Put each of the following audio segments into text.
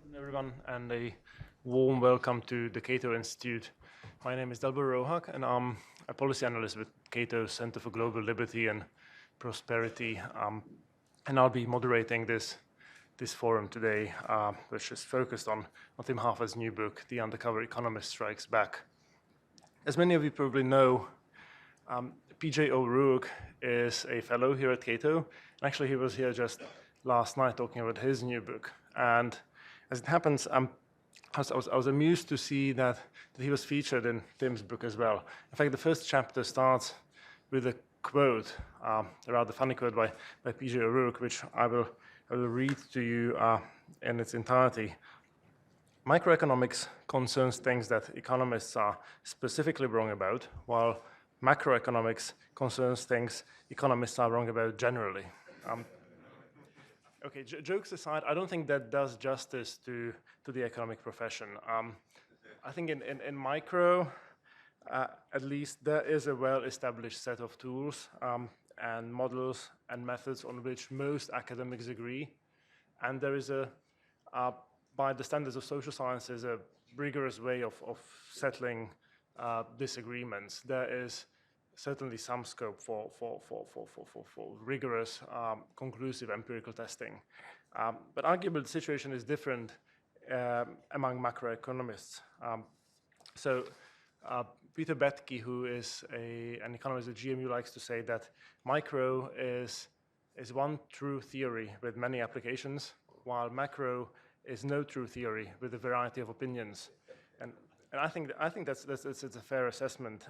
afternoon, everyone, and a warm welcome to the Cato Institute. My name is Dalbor Rohak, and I'm a policy analyst with Cato Center for Global Liberty and Prosperity, and I'll be moderating this forum today, which is focused on Tim Harford's new book, The Undercover Economist Strikes Back. As many of you probably know, PJ O'Rourke is a fellow here at Cato, and actually he was here just last night talking about his new book. And as it happens, I was amused to see that he was featured in Tim's book as well. In fact, the first chapter starts with a quote, a rather funny quote by PJ O'Rourke, which I will read to you in its entirety. Microeconomics concerns things that economists are specifically wrong about, while macroeconomics concerns things economists are wrong about generally. Okay, jokes aside, I don't think that does justice to the economic profession. I think in micro, at least, there is a well-established set of tools and models and methods on which most academics agree, and there is by the standards of social sciences, a rigorous way of settling disagreements. There is certainly some scope for rigorous, conclusive empirical testing. But arguably the situation is different among macroeconomists. So Peter Boettke, who is an economist at GMU, likes to say that micro is one true theory with many applications, while macro is no true theory with a variety of opinions. And I think that's a fair assessment.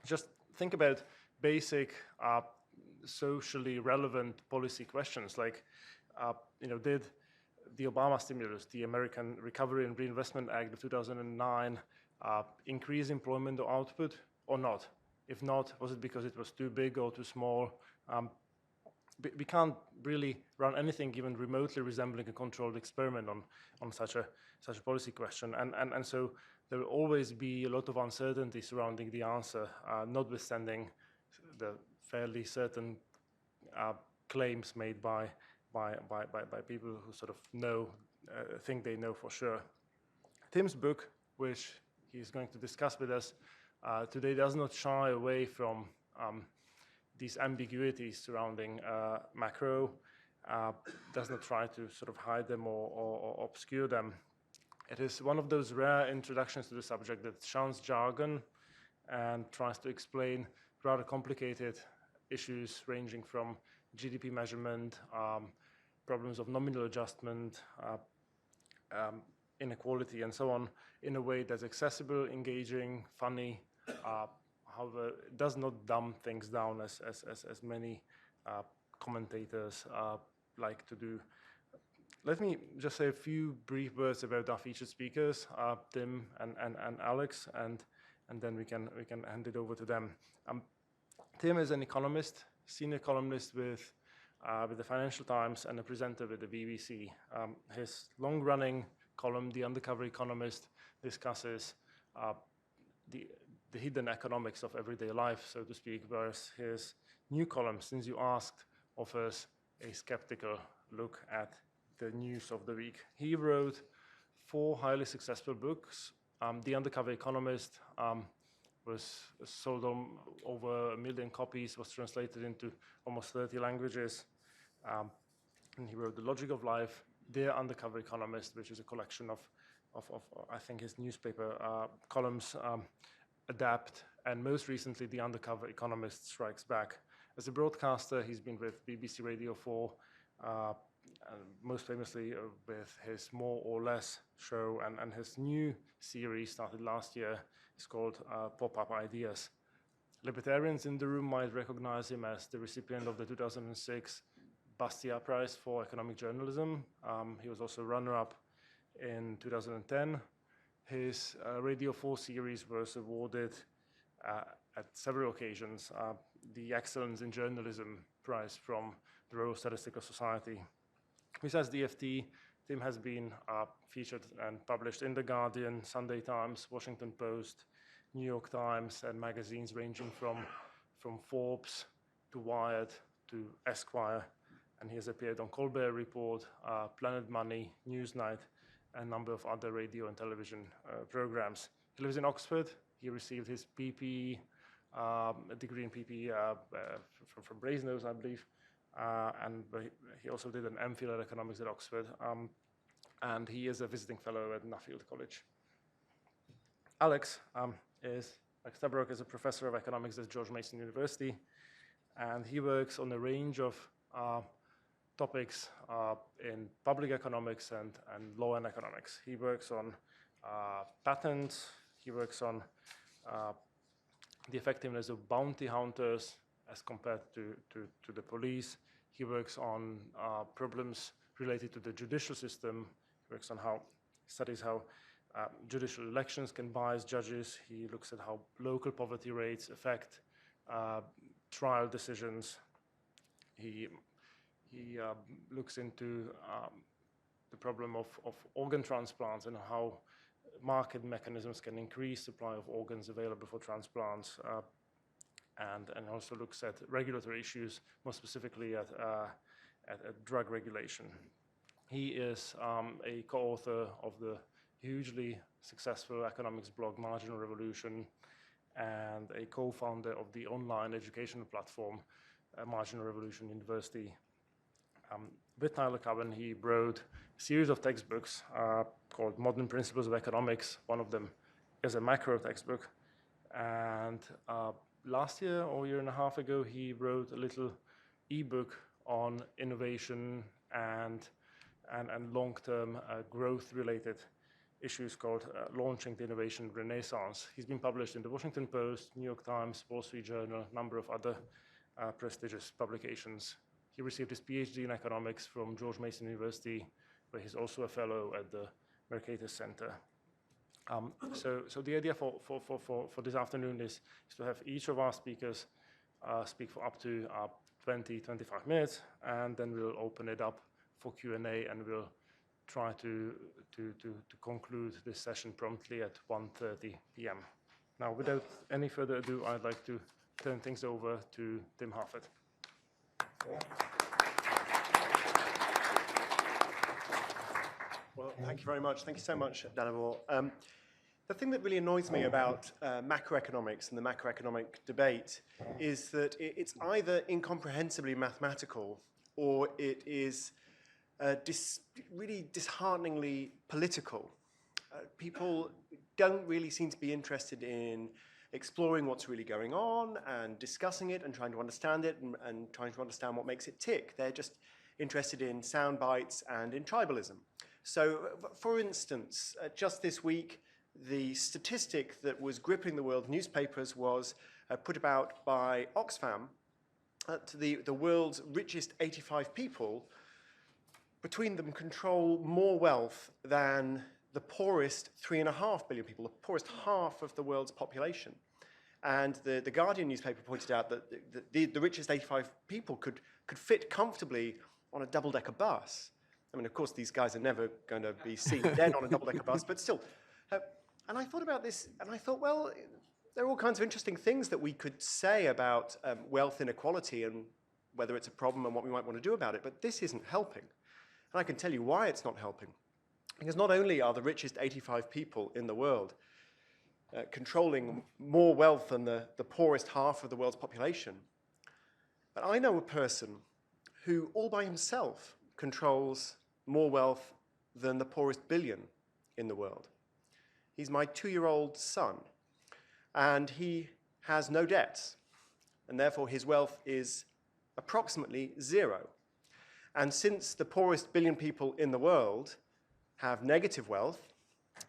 Just think about basic socially relevant policy questions like, did the Obama stimulus, the American Recovery and Reinvestment Act of 2009, increase employment or output or not? If not, was it because it was too big or too small? We can't really run anything even remotely resembling a controlled experiment on such a policy question, and so there will always be a lot of uncertainty surrounding the answer, notwithstanding the fairly certain claims made by people who sort of think they know for sure. Tim's book, which he's going to discuss with us today, does not shy away from these ambiguities surrounding macro, does not try to sort of hide them or obscure them. It is one of those rare introductions to the subject that shuns jargon and tries to explain rather complicated issues ranging from GDP measurement, problems of nominal adjustment, inequality, and so on, in a way that's accessible, engaging, funny. However, it does not dumb things down as many commentators like to do. Let me just say a few brief words about our featured speakers, Tim and Alex, and then we can hand it over to them. Tim is an economist, senior columnist with the Financial Times and a presenter with the BBC. His long-running column, The Undercover Economist, discusses the hidden economics of everyday life, so to speak, whereas his new column, Since You Asked, offers a skeptical look at the news of the week. He wrote 4 highly successful books. The Undercover Economist was sold on over 1 million copies, was translated into almost 30 languages. And he wrote The Logic of Life, The Undercover Economist, which is a collection of I think, his newspaper columns, Adapt, and most recently, The Undercover Economist Strikes Back. As a broadcaster, he's been with BBC Radio 4, and most famously with his More or Less show, and his new series started last year is called Pop-Up Ideas. Libertarians in the room might recognize him as the recipient of the 2006 Bastiat Prize for Economic Journalism. He was also runner-up in 2010. His Radio 4 series was awarded at several occasions the Excellence in Journalism Prize from the Royal Statistical Society. Besides DFT, Tim has been featured and published in The Guardian, Sunday Times, Washington Post, New York Times, and magazines ranging from Forbes to Wired to Esquire. And he has appeared on Colbert Report, Planet Money, Newsnight, a number of other radio and television programs. He lives in Oxford. He received his PP, a degree in PP from Brasenose, I believe, and he also did an MPhil in economics at Oxford, and he is a visiting fellow at Nuffield College. Alex Tabarrok is a professor of economics at George Mason University, and he works on a range of topics in public economics and law and economics. He works on patents. He works on the effectiveness of bounty hunters as compared to the police. He works on problems related to the judicial system. He works on studies how judicial elections can bias judges. He looks at how local poverty rates affect trial decisions. He looks into the problem of organ transplants and how market mechanisms can increase supply of organs available for transplants, and also looks at regulatory issues, more specifically at drug regulation. He is a co-author of the hugely successful economics blog Marginal Revolution, and a co-founder of the online educational platform Marginal Revolution University. With Tyler Cowen, he wrote a series of textbooks called Modern Principles of Economics. One of them is a macro textbook. And last year or a year and a half ago, he wrote a little ebook on innovation and long-term growth-related issues called Launching the Innovation Renaissance. He's been published in the Washington Post, New York Times, Wall Street Journal, a number of other prestigious publications. He received his PhD in economics from George Mason University, where he's also a fellow at the Mercatus Center. So the idea for this afternoon is to have each of our speakers speak for up to 20-25 minutes, and then we'll open it up for Q&A, and we'll try to conclude this session promptly at 1:30 p.m. Now, without any further ado, I'd like to turn things over to Tim Harford. Well, thank you very much. Thank you so much, Dalibor. The thing that really annoys me about macroeconomics and the macroeconomic debate is that it's either incomprehensibly mathematical or it is really dishearteningly political. People don't really seem to be interested in exploring what's really going on and discussing it and trying to understand it and trying to understand what makes it tick. They're just interested in sound bites and in tribalism. So, for instance, just this week, the statistic that was gripping the world newspapers was put about by Oxfam that the world's richest 85 people, between them, control more wealth than the poorest 3.5 billion people, the poorest half of the world's population. And the Guardian newspaper pointed out that the richest 85 people could fit comfortably on a double-decker bus. I mean, of course, these guys are never going to be seen dead on a double-decker bus, but still. And I thought about this, and I thought, well, there are all kinds of interesting things that we could say about wealth inequality and whether it's a problem and what we might want to do about it, but this isn't helping. And I can tell you why it's not helping. Because not only are the richest 85 people in the world controlling more wealth than the poorest half of the world's population, but I know a person who all by himself controls more wealth than the poorest billion in the world. He's my 2-year-old son, and he has no debts, and therefore his wealth is approximately zero. And since the poorest billion people in the world have negative wealth,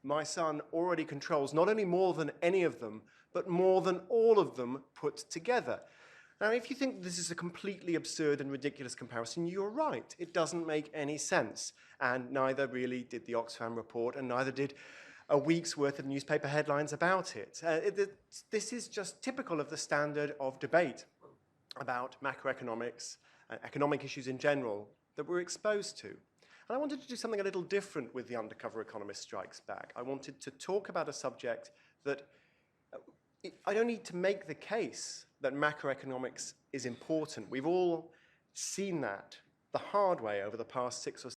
my son already controls not only more than any of them, but more than all of them put together. Now, if you think this is a completely absurd and ridiculous comparison, you're right. It doesn't make any sense, and neither really did the Oxfam report, and neither did a week's worth of newspaper headlines about it. This is just typical of the standard of debate about macroeconomics, economic issues in general, that we're exposed to. And I wanted to do something a little different with the Undercover Economist Strikes Back. I wanted to talk about a subject that I don't need to make the case that macroeconomics is important. We've all seen that the hard way over the past 6 or